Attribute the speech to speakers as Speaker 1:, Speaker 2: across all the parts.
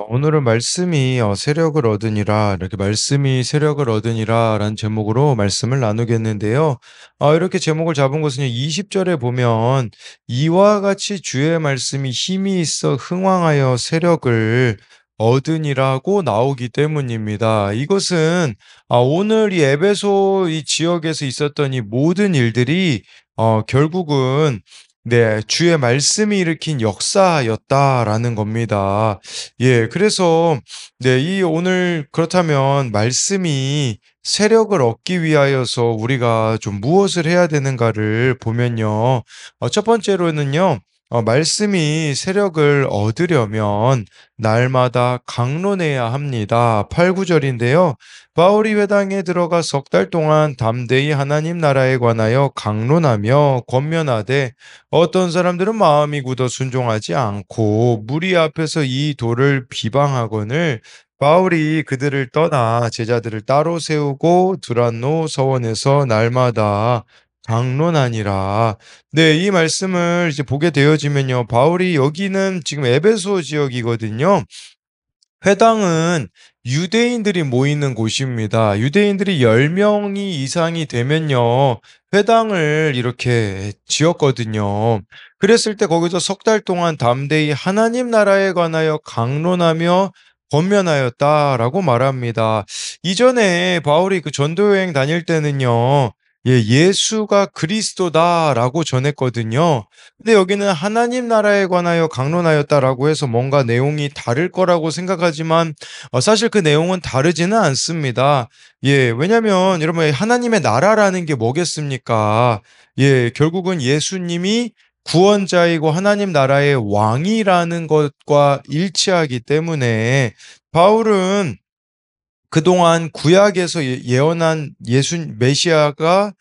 Speaker 1: 오늘은 말씀이 세력을 얻으니라 이렇게 말씀이 세력을 얻으니라라는 제목으로 말씀을 나누겠는데요. 이렇게 제목을 잡은 것은요. 20 절에 보면 이와 같이 주의 말씀이 힘이 있어 흥왕하여 세력을 얻으니라고 나오기 때문입니다. 이것은 오늘 이 에베소 이 지역에서 있었던 이 모든 일들이 결국은 네, 주의 말씀이 일으킨 역사였다라는 겁니다. 예, 그래서 네, 이 오늘 그렇다면 말씀이 세력을 얻기 위하여서 우리가 좀 무엇을 해야 되는가를 보면요. 첫 번째로는요. 말씀이 세력을 얻으려면 날마다 강론해야 합니다. 8, 9절인데요. 바울이 회당에 들어가 석 달 동안 담대히 하나님 나라에 관하여 강론하며 권면하되 어떤 사람들은 마음이 굳어 순종하지 않고 무리 앞에서 이 도를 비방하거늘 바울이 그들을 떠나 제자들을 따로 세우고 두란노 서원에서 날마다 강론하니라. 네, 이 말씀을 이제 보게 되어지면요. 바울이 여기는 지금 에베소 지역이거든요. 회당은 유대인들이 모이는 곳입니다. 유대인들이 10명이 이상이 되면요. 회당을 이렇게 지었거든요. 그랬을 때 거기서 석 달 동안 담대히 하나님 나라에 관하여 강론하며 권면하였다라고 말합니다. 이전에 바울이 그 전도 여행 다닐 때는요. 예수가 그리스도다라고 전했거든요. 근데 여기는 하나님 나라에 관하여 강론하였다라고 해서 뭔가 내용이 다를 거라고 생각하지만 사실 그 내용은 다르지는 않습니다. 왜냐면 여러분 하나님의 나라라는 게 뭐겠습니까? 결국은 예수님이 구원자이고 하나님 나라의 왕이라는 것과 일치하기 때문에 바울은 그동안 구약에서 예언한 메시아가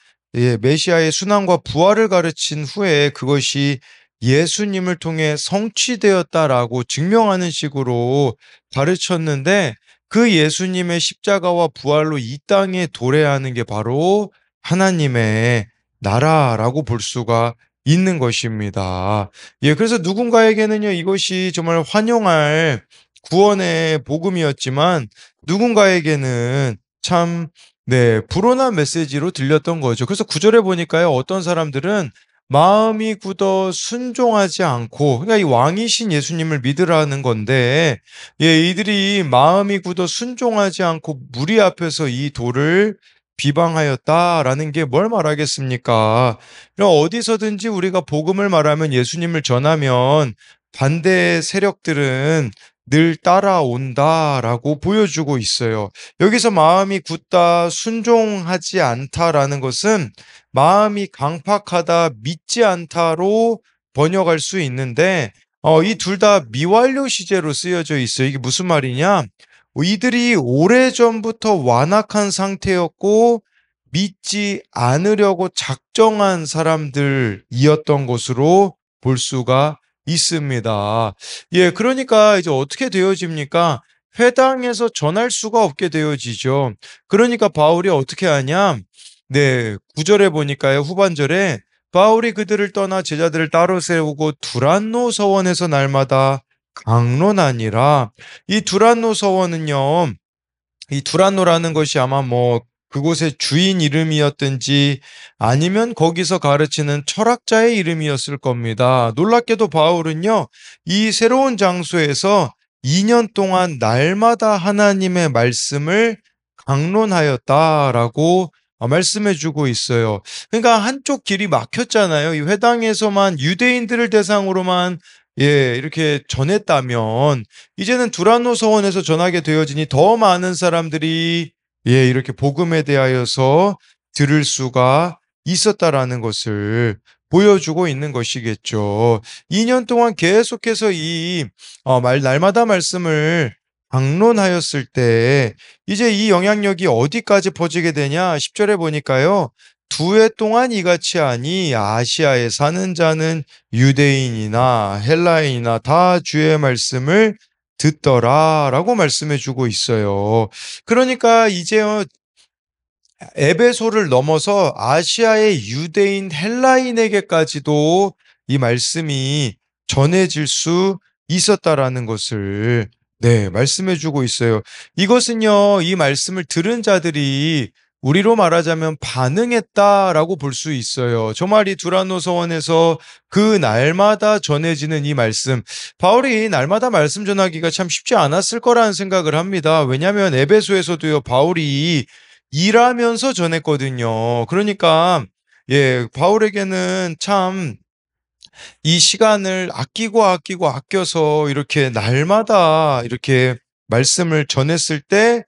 Speaker 1: 메시아의 순환과 부활을 가르친 후에 그것이 예수님을 통해 성취되었다라고 증명하는 식으로 가르쳤는데 그 예수님의 십자가와 부활로 이 땅에 도래하는 게 바로 하나님의 나라라고 볼 수가 있는 것입니다. 그래서 누군가에게는요, 이것이 정말 환영할 구원의 복음이었지만 누군가에게는 참 네, 불온한 메시지로 들렸던 거죠. 그래서 구절에 보니까요. 어떤 사람들은 마음이 굳어 순종하지 않고 그러니까 이 왕이신 예수님을 믿으라는 건데 이들이 마음이 굳어 순종하지 않고 무리 앞에서 이 돌을 비방하였다라는 게 뭘 말하겠습니까? 어디서든지 우리가 복음을 말하면 예수님을 전하면 반대 세력들은 늘 따라온다라고 보여주고 있어요. 여기서 마음이 굳다, 순종하지 않다라는 것은 마음이 강팍하다, 믿지 않다로 번역할 수 있는데, 이 둘 다 미완료 시제로 쓰여져 있어요. 이게 무슨 말이냐? 이들이 오래전부터 완악한 상태였고, 믿지 않으려고 작정한 사람들이었던 것으로 볼 수가 있습니다. 그러니까 이제 어떻게 되어집니까? 회당에서 전할 수가 없게 되어지죠. 그러니까 바울이 어떻게 하냐? 네, 9절에 보니까요, 후반절에 바울이 그들을 떠나 제자들을 따로 세우고 두란노 서원에서 날마다 강론하니라. 이 두란노 서원은요, 이 두란노라는 것이 아마 뭐 그곳의 주인 이름이었든지 아니면 거기서 가르치는 철학자의 이름이었을 겁니다. 놀랍게도 바울은요, 이 새로운 장소에서 2년 동안 날마다 하나님의 말씀을 강론하였다라고 말씀해 주고 있어요. 그러니까 한쪽 길이 막혔잖아요. 이 회당에서만 유대인들을 대상으로만 이렇게 전했다면 이제는 두란노 서원에서 전하게 되어지니 더 많은 사람들이 이렇게 복음에 대하여서 들을 수가 있었다라는 것을 보여주고 있는 것이겠죠. 2년 동안 계속해서 날마다 말씀을 강론하였을 때 이제 이 영향력이 어디까지 퍼지게 되냐? 10절에 보니까요. 2해 동안 이같이 하니 아시아에 사는 자는 유대인이나 헬라인이나 다 주의 말씀을 듣더라라고 말씀해 주고 있어요. 그러니까 이제 에베소를 넘어서 아시아의 유대인 헬라인에게까지도 이 말씀이 전해질 수 있었다라는 것을 네. 말씀해 주고 있어요. 이것은요, 이 말씀을 들은 자들이 우리로 말하자면 반응했다라고 볼 수 있어요. 저 말이 두란노 서원에서 그 날마다 전해지는 이 말씀, 바울이 날마다 말씀 전하기가 참 쉽지 않았을 거라는 생각을 합니다. 왜냐하면 에베소에서도요, 바울이 일하면서 전했거든요. 그러니까 바울에게는 참 이 시간을 아껴서 이렇게 날마다 이렇게 말씀을 전했을 때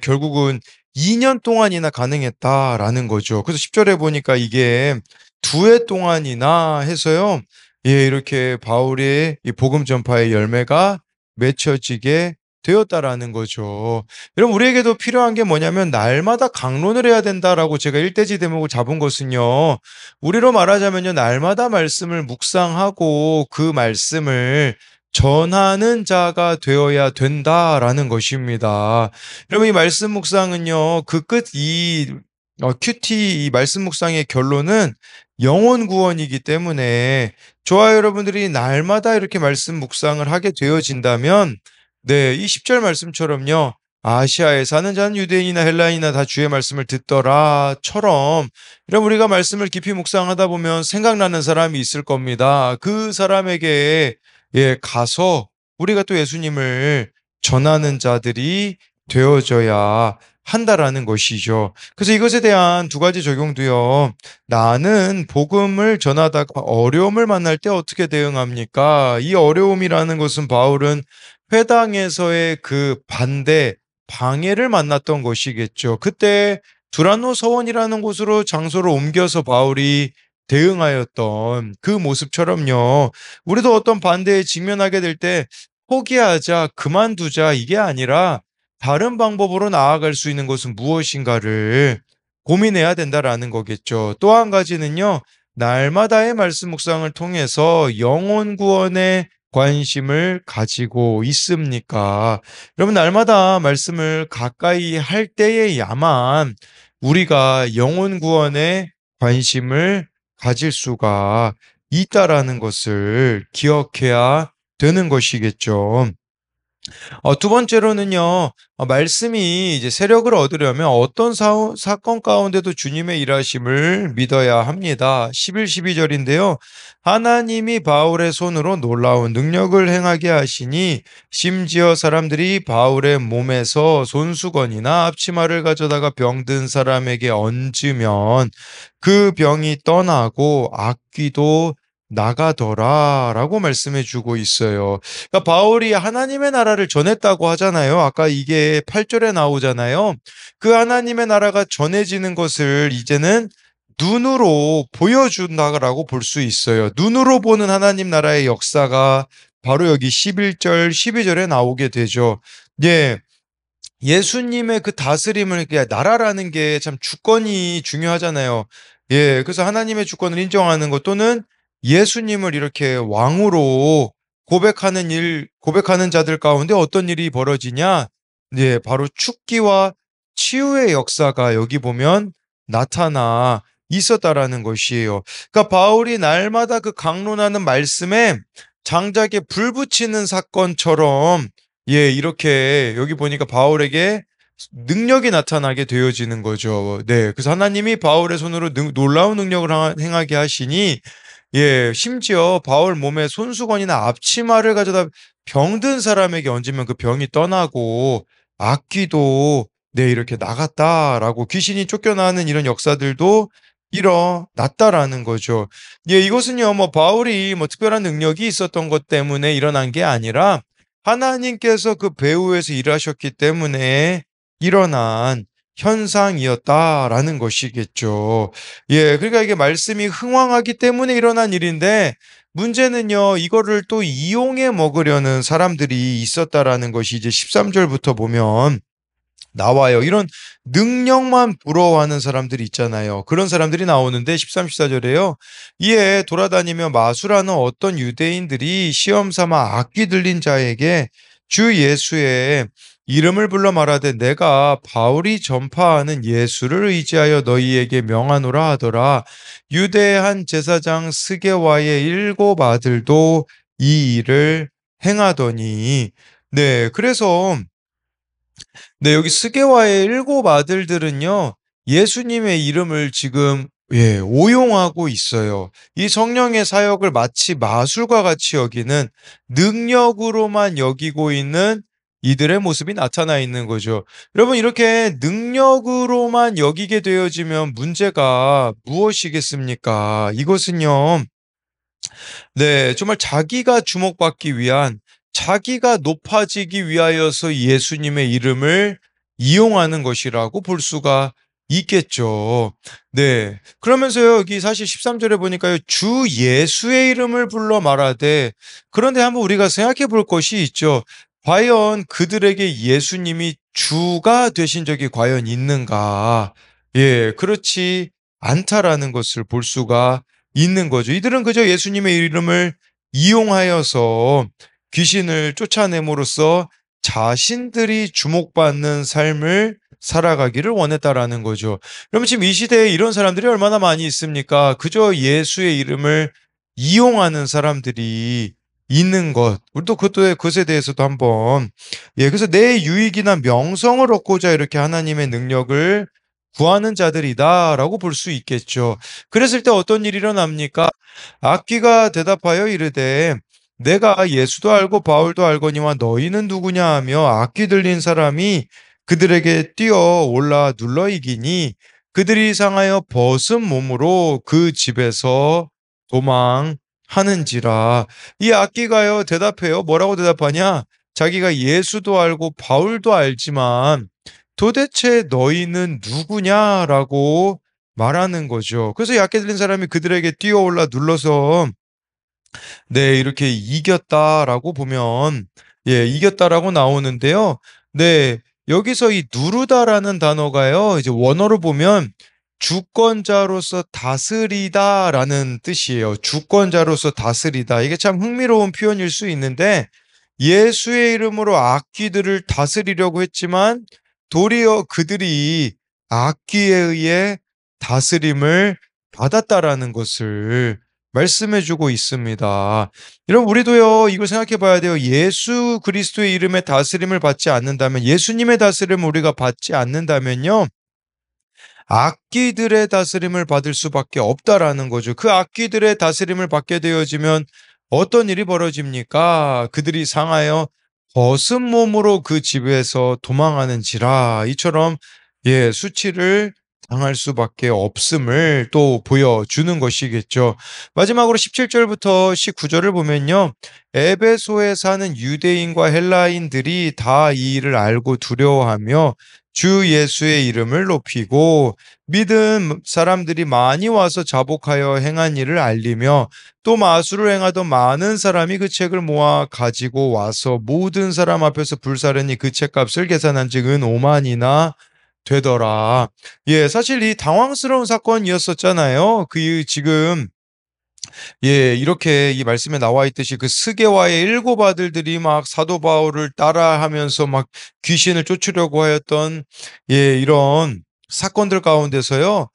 Speaker 1: 결국은 2년 동안이나 가능했다라는 거죠. 그래서 10 절에 보니까 이게 2해 동안이나 해서요. 이렇게 바울의 이 복음 전파의 열매가 맺혀지게 되었다라는 거죠. 여러분, 우리에게도 필요한 게 뭐냐면 '날마다 강론을 해야 된다.'라고 제가 일대지 대목을 잡은 것은요, 우리로 말하자면요, 날마다 말씀을 묵상하고 그 말씀을 전하는 자가 되어야 된다라는 것입니다. 여러분, 이 말씀 묵상은요, 그 끝 이 큐티 이 말씀 묵상의 결론은 영혼 구원이기 때문에 저와 여러분들이 날마다 이렇게 말씀 묵상을 하게 되어진다면, 이 10절 말씀처럼요, "아시아에 사는 자는 유대인이나 헬라인이나 다 주의 말씀을 듣더라"처럼, 이런 우리가 말씀을 깊이 묵상하다 보면 생각나는 사람이 있을 겁니다. 그 사람에게 가서 우리가 또 예수님을 전하는 자들이 되어져야 한다라는 것이죠. 그래서 이것에 대한 두 가지 적용도요. 나는 복음을 전하다가 어려움을 만날 때 어떻게 대응합니까? 이 어려움이라는 것은 바울은 회당에서의 그 반대, 방해를 만났던 것이겠죠. 그때 두란노 서원이라는 곳으로 장소를 옮겨서 바울이 대응하였던 그 모습처럼요, 우리도 어떤 반대에 직면하게 될 때 포기하자, 그만두자, 이게 아니라 다른 방법으로 나아갈 수 있는 것은 무엇인가를 고민해야 된다라는 거겠죠. 또 한 가지는요, 날마다의 말씀 묵상을 통해서 영혼 구원에 관심을 가지고 있습니까? 여러분, 날마다 말씀을 가까이 할 때에야만 우리가 영혼 구원에 관심을 가질 수가 있다라는 것을 기억해야 되는 것이겠죠. 두 번째로는요. 말씀이 이제 세력을 얻으려면 어떤 사건 가운데도 주님의 일하심을 믿어야 합니다. 11, 12절인데요. 하나님이 바울의 손으로 놀라운 능력을 행하게 하시니 심지어 사람들이 바울의 몸에서 손수건이나 앞치마를 가져다가 병든 사람에게 얹으면 그 병이 떠나고 악귀도 나가더라라고 말씀해 주고 있어요. 그러니까 바울이 하나님의 나라를 전했다고 하잖아요. 아까 이게 8 절에 나오잖아요. 그 하나님의 나라가 전해지는 것을 이제는 눈으로 보여준다라고 볼 수 있어요. 눈으로 보는 하나님 나라의 역사가 바로 여기 11 절, 12 절에 나오게 되죠. 예. 예수님의 그 다스림을, 이게 나라라는 게 참 주권이 중요하잖아요. 그래서 하나님의 주권을 인정하는 것, 또는 예수님을 이렇게 왕으로 고백하는 자들 가운데 어떤 일이 벌어지냐? 바로 축기와 치유의 역사가 여기 보면 나타나 있었다라는 것이에요. 그러니까 바울이 날마다 그 강론하는 말씀에 장작에 불 붙이는 사건처럼, 이렇게 여기 보니까 바울에게 능력이 나타나게 되어지는 거죠. 네. 그래서 하나님이 바울의 손으로 놀라운 능력을 행하게 하시니, 심지어 바울 몸에 손수건이나 앞치마를 가져다 병든 사람에게 얹으면 그 병이 떠나고 악귀도 이렇게 나갔다라고, 귀신이 쫓겨나는 이런 역사들도 일어났다라는 거죠. 이것은요, 뭐 바울이 뭐 특별한 능력이 있었던 것 때문에 일어난 게 아니라 하나님께서 그 배후에서 일하셨기 때문에 일어난 현상이었다라는 것이겠죠. 그러니까 이게 말씀이 흥왕하기 때문에 일어난 일인데, 문제는요, 이거를 또 이용해 먹으려는 사람들이 있었다라는 것이 이제 13 절부터 보면 나와요. 이런 능력만 부러워하는 사람들이 있잖아요. 그런 사람들이 나오는데 13, 14절에요. 이에 돌아다니며 마술하는 어떤 유대인들이 시험 삼아 악귀 들린 자에게 주 예수의 이름을 불러 말하되 내가 바울이 전파하는 예수를 의지하여 너희에게 명하노라 하더라. 유대의 한 제사장 스게와의 7 아들도 이 일을 행하더니, 네. 그래서 네, 여기 스게와의 일곱 아들들은요, 예수님의 이름을 지금 오용하고 있어요. 이 성령의 사역을 마치 마술과 같이 여기는 능력으로만 여기고 있는 이들의 모습이 나타나 있는 거죠. 여러분, 이렇게 능력으로만 여기게 되어지면 문제가 무엇이겠습니까? 이것은요, 네, 정말 자기가 주목받기 위한, 자기가 높아지기 위하여서 예수님의 이름을 이용하는 것이라고 볼 수가 있겠죠. 네. 그러면서요, 여기 사실 13절에 보니까요, 주 예수의 이름을 불러 말하되, 그런데 한번 우리가 생각해 볼 것이 있죠. 과연 그들에게 예수님이 주가 되신 적이 과연 있는가? 예, 그렇지 않다라는 것을 볼 수가 있는 거죠. 이들은 그저 예수님의 이름을 이용하여서 귀신을 쫓아냄으로써 자신들이 주목받는 삶을 살아가기를 원했다라는 거죠. 그러면 지금 이 시대에 이런 사람들이 얼마나 많이 있습니까? 그저 예수의 이름을 이용하는 사람들이 있는 것. 우리도 그것에 대해서도 한번, 그래서 내 유익이나 명성을 얻고자 이렇게 하나님의 능력을 구하는 자들이다라고 볼 수 있겠죠. 그랬을 때 어떤 일이 일어납니까? 악귀가 대답하여 이르되 내가 예수도 알고 바울도 알거니와 너희는 누구냐 하며 악귀 들린 사람이 그들에게 뛰어 올라 눌러 이기니 그들이 상하여 벗은 몸으로 그 집에서 도망하는지라. 이 악귀가요 대답해요. 뭐라고 대답하냐? 자기가 예수도 알고 바울도 알지만 도대체 너희는 누구냐라고 말하는 거죠. 그래서 약게 들린 사람이 그들에게 뛰어올라 눌러서 네, 이렇게 이겼다라고 보면 이겼다라고 나오는데요. 네, 여기서 이 누르다라는 단어가요. 이제 원어로 보면 주권자로서 다스리다라는 뜻이에요. 주권자로서 다스리다. 이게 참 흥미로운 표현일 수 있는데 예수의 이름으로 악귀들을 다스리려고 했지만 도리어 그들이 악귀에 의해 다스림을 받았다라는 것을 말씀해 주고 있습니다. 여러분, 우리도요, 이걸 생각해 봐야 돼요. 예수 그리스도의 이름의 다스림을 받지 않는다면, 예수님의 다스림을 우리가 받지 않는다면요, 악귀들의 다스림을 받을 수밖에 없다라는 거죠. 그 악귀들의 다스림을 받게 되어지면 어떤 일이 벌어집니까? 그들이 상하여 벗은 몸으로 그 집에서 도망하는지라. 이처럼 수치를 당할 수밖에 없음을 또 보여주는 것이겠죠. 마지막으로 17절부터 19절을 보면요. 에베소에 사는 유대인과 헬라인들이 다 이 일을 알고 두려워하며 주 예수의 이름을 높이고 믿은 사람들이 많이 와서 자복하여 행한 일을 알리며 또 마술을 행하던 많은 사람이 그 책을 모아 가지고 와서 모든 사람 앞에서 불사르니 그 책값을 계산한 즉 은 5만이나 되더라. 사실 이 당황스러운 사건이었었잖아요. 그 지금 이렇게 이 말씀에 나와 있듯이 그 스게와의 일곱 아들들이 막 사도 바울을 따라하면서 막 귀신을 쫓으려고 하였던 이런 사건들 가운데서요.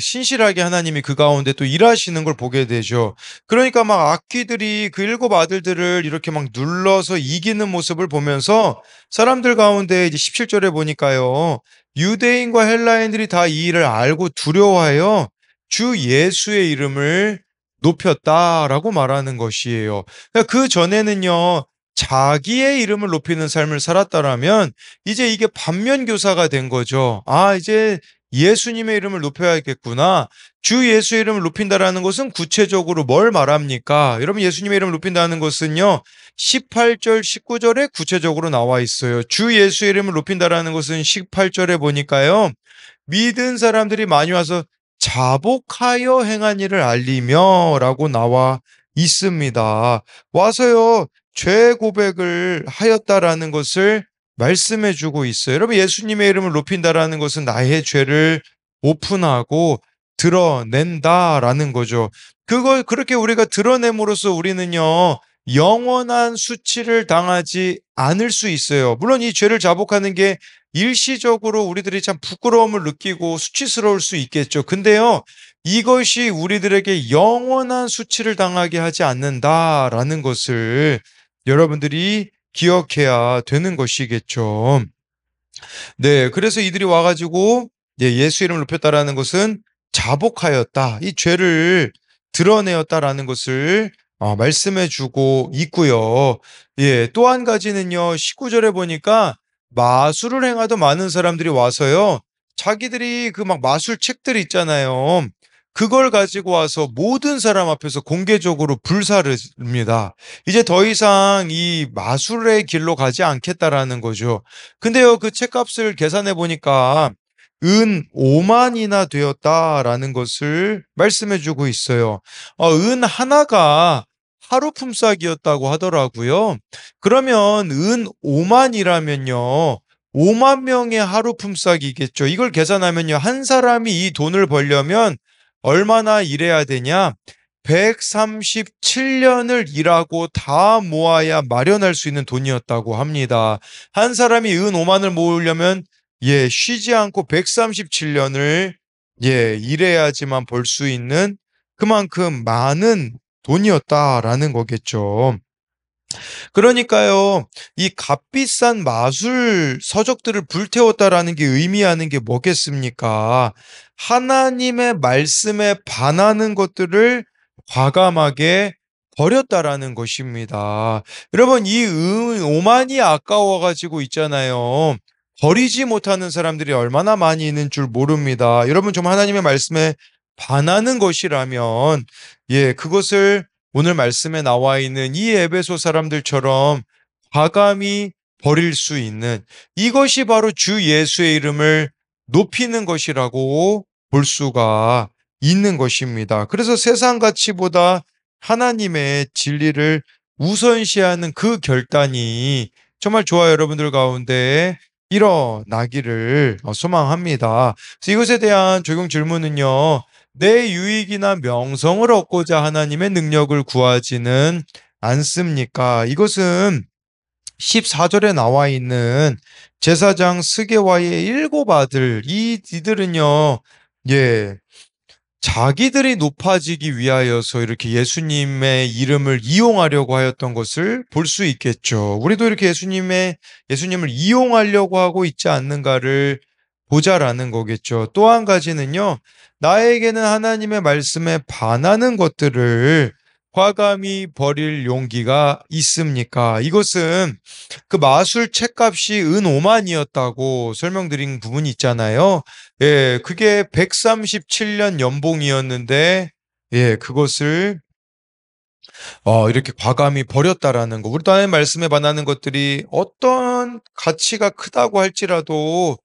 Speaker 1: 신실하게 하나님이 그 가운데 또 일하시는 걸 보게 되죠. 그러니까 막 악귀들이 그 일곱 아들들을 이렇게 막 눌러서 이기는 모습을 보면서 사람들 가운데 이제 17절에 보니까요. 유대인과 헬라인들이 다 이 일을 알고 두려워하여 주 예수의 이름을 높였다라고 말하는 것이에요. 그러니까 그 전에는요, 자기의 이름을 높이는 삶을 살았다라면 이제 이게 반면교사가 된 거죠. 아, 이제 예수님의 이름을 높여야겠구나. 주 예수의 이름을 높인다라는 것은 구체적으로 뭘 말합니까? 여러분, 예수님의 이름을 높인다는 것은요, 18절, 19절에 구체적으로 나와 있어요. 주 예수의 이름을 높인다라는 것은 18절에 보니까요, 믿은 사람들이 많이 와서 자복하여 행한 일을 알리며 라고 나와 있습니다. 와서요, 죄 고백을 하였다라는 것을 말씀해 주고 있어요. 여러분, 예수님의 이름을 높인다라는 것은 나의 죄를 오픈하고 드러낸다라는 거죠. 그걸 그렇게 우리가 드러냄으로써 우리는요, 영원한 수치를 당하지 않을 수 있어요. 물론 이 죄를 자복하는 게 일시적으로 우리들이 참 부끄러움을 느끼고 수치스러울 수 있겠죠. 근데요, 이것이 우리들에게 영원한 수치를 당하게 하지 않는다라는 것을 여러분들이 기억해야 되는 것이겠죠. 네, 그래서 이들이 와가지고 예수 이름을 높였다라는 것은 자복하였다. 이 죄를 드러내었다라는 것을 말씀해 주고 있고요. 예, 또 한 가지는요. 19절에 보니까 마술을 행하던 많은 사람들이 와서요. 자기들이 그 막 마술 책들 있잖아요. 그걸 가지고 와서 모든 사람 앞에서 공개적으로 불사릅니다. 이제 더 이상 이 마술의 길로 가지 않겠다라는 거죠. 근데요, 그 책값을 계산해 보니까 은 5만이나 되었다라는 것을 말씀해 주고 있어요. 은 하나가 하루 품삯이었다고 하더라고요. 그러면 은 5만이라면요. 5만 명의 하루 품삯이겠죠. 이걸 계산하면요. 한 사람이 이 돈을 벌려면 얼마나 일해야 되냐? 137년을 일하고 다 모아야 마련할 수 있는 돈이었다고 합니다. 한 사람이 은 5만을 모으려면 쉬지 않고 137년을 일해야지만 벌 수 있는 그만큼 많은 돈이었다라는 거겠죠. 그러니까요, 이 값비싼 마술 서적들을 불태웠다라는 게 의미하는 게 뭐겠습니까? 하나님의 말씀에 반하는 것들을 과감하게 버렸다라는 것입니다. 여러분, 이 오만이 아까워가지고 있잖아요. 버리지 못하는 사람들이 얼마나 많이 있는 줄 모릅니다. 여러분, 정말 하나님의 말씀에 반하는 것이라면, 그것을 오늘 말씀에 나와 있는 이 에베소 사람들처럼 과감히 버릴 수 있는 이것이 바로 주 예수의 이름을 높이는 것이라고 볼 수가 있는 것입니다. 그래서 세상 가치보다 하나님의 진리를 우선시하는 그 결단이 정말 저와 여러분들 가운데 일어나기를 소망합니다. 그래서 이것에 대한 적용 질문은요. 내 유익이나 명성을 얻고자 하나님의 능력을 구하지는 않습니까? 이것은 14절에 나와 있는 제사장 스게와의 일곱 아들, 이들은요, 예, 자기들이 높아지기 위하여서 이렇게 예수님의 이름을 이용하려고 하였던 것을 볼 수 있겠죠. 우리도 이렇게 예수님을 이용하려고 하고 있지 않는가를 보자라는 거겠죠. 또 한 가지는요, 나에게는 하나님의 말씀에 반하는 것들을 과감히 버릴 용기가 있습니까? 이것은 그 마술 책값이 은 5만이었다고 설명드린 부분이 있잖아요. 그게 137년 연봉이었는데, 그것을 이렇게 과감히 버렸다라는 거. 우리 또 하나님 말씀에 반하는 것들이 어떤 가치가 크다고 할지라도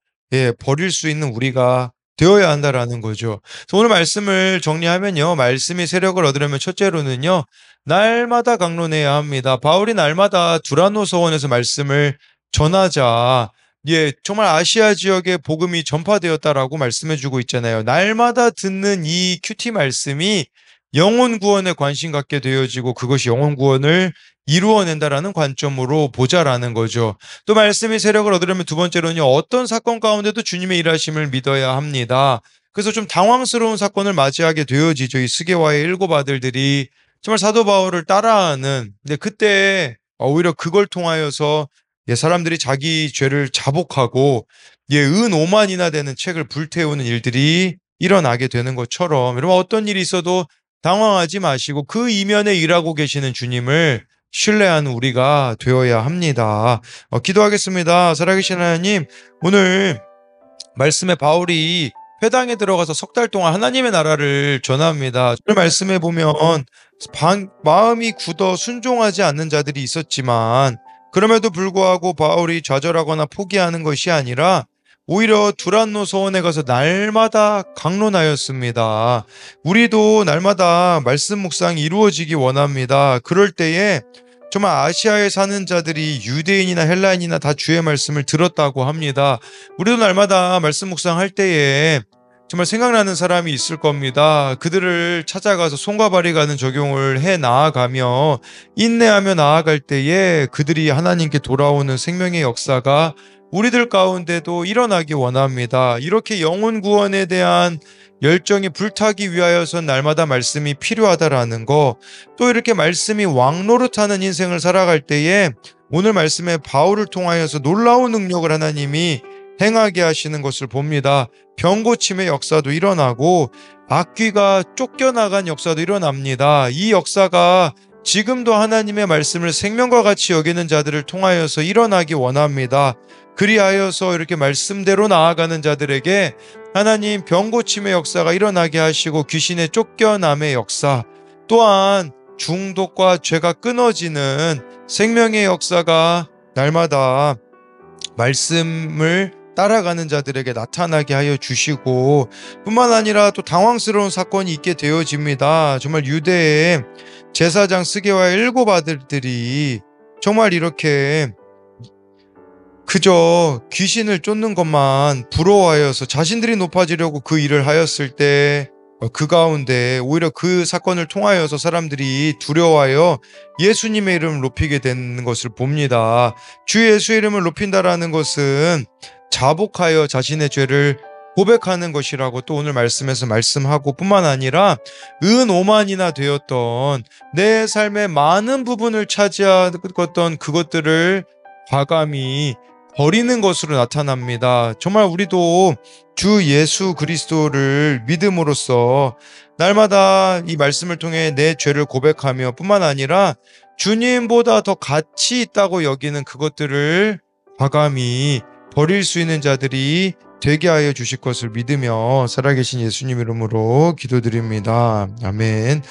Speaker 1: 버릴 수 있는 우리가 되어야 한다라는 거죠. 그래서 오늘 말씀을 정리하면요. 말씀이 세력을 얻으려면 첫째로는요. 날마다 강론해야 합니다. 바울이 날마다 두라노 서원에서 말씀을 전하자. 정말 아시아 지역에 복음이 전파되었다라고 말씀해 주고 있잖아요. 날마다 듣는 이 큐티 말씀이 영혼 구원에 관심 갖게 되어지고 그것이 영혼 구원을 이루어낸다라는 관점으로 보자라는 거죠. 또 말씀이 세력을 얻으려면 두 번째로는요. 어떤 사건 가운데도 주님의 일하심을 믿어야 합니다. 그래서 좀 당황스러운 사건을 맞이하게 되어지죠. 이 스게와의 일곱 아들들이 정말 사도 바울을 따라하는, 근데 그때 오히려 그걸 통하여서 사람들이 자기 죄를 자복하고 은 5만이나 되는 책을 불태우는 일들이 일어나게 되는 것처럼, 여러분 어떤 일이 있어도 당황하지 마시고 그 이면에 일하고 계시는 주님을 신뢰하는 우리가 되어야 합니다. 기도하겠습니다. 살아계신 하나님, 오늘 말씀에 바울이 회당에 들어가서 석 달 동안 하나님의 나라를 전합니다. 오늘 말씀에 보면 마음이 굳어 순종하지 않는 자들이 있었지만 그럼에도 불구하고 바울이 좌절하거나 포기하는 것이 아니라 오히려 두란노 서원에 가서 날마다 강론하였습니다. 우리도 날마다 말씀 묵상이 이루어지기 원합니다. 그럴 때에 정말 아시아에 사는 자들이 유대인이나 헬라인이나 다 주의 말씀을 들었다고 합니다. 우리도 날마다 말씀 묵상할 때에 정말 생각나는 사람이 있을 겁니다. 그들을 찾아가서 손과 발이 가는 적용을 해 나아가며 인내하며 나아갈 때에 그들이 하나님께 돌아오는 생명의 역사가 우리들 가운데도 일어나기 원합니다. 이렇게 영혼 구원에 대한 열정이 불타기 위하여서 날마다 말씀이 필요하다라는 거, 또 이렇게 말씀이 왕노릇하는 인생을 살아갈 때에 오늘 말씀에 바울을 통하여서 놀라운 능력을 하나님이 행하게 하시는 것을 봅니다. 병 고침의 역사도 일어나고 악귀가 쫓겨나간 역사도 일어납니다. 이 역사가 지금도 하나님의 말씀을 생명과 같이 여기는 자들을 통하여서 일어나기 원합니다. 그리하여서 이렇게 말씀대로 나아가는 자들에게 하나님 병 고침의 역사가 일어나게 하시고 귀신의 쫓겨남의 역사, 또한 중독과 죄가 끊어지는 생명의 역사가 날마다 말씀을 따라가는 자들에게 나타나게 하여 주시고, 뿐만 아니라 또 당황스러운 사건이 있게 되어집니다. 정말 유대의 제사장 스게와의 7 아들들이 정말 이렇게 그저 귀신을 쫓는 것만 부러워하여서 자신들이 높아지려고 그 일을 하였을 때 그 가운데 오히려 그 사건을 통하여서 사람들이 두려워하여 예수님의 이름을 높이게 되는 것을 봅니다. 주 예수 이름을 높인다라는 것은 자복하여 자신의 죄를 고백하는 것이라고 또 오늘 말씀에서 말씀하고, 뿐만 아니라 은오만이나 되었던 내 삶의 많은 부분을 차지하던 그것들을 과감히 버리는 것으로 나타납니다. 정말 우리도 주 예수 그리스도를 믿음으로써 날마다 이 말씀을 통해 내 죄를 고백하며, 뿐만 아니라 주님보다 더 가치 있다고 여기는 그것들을 과감히 버릴 수 있는 자들이 되게 하여 주실 것을 믿으며 살아계신 예수님 이름으로 기도드립니다. 아멘.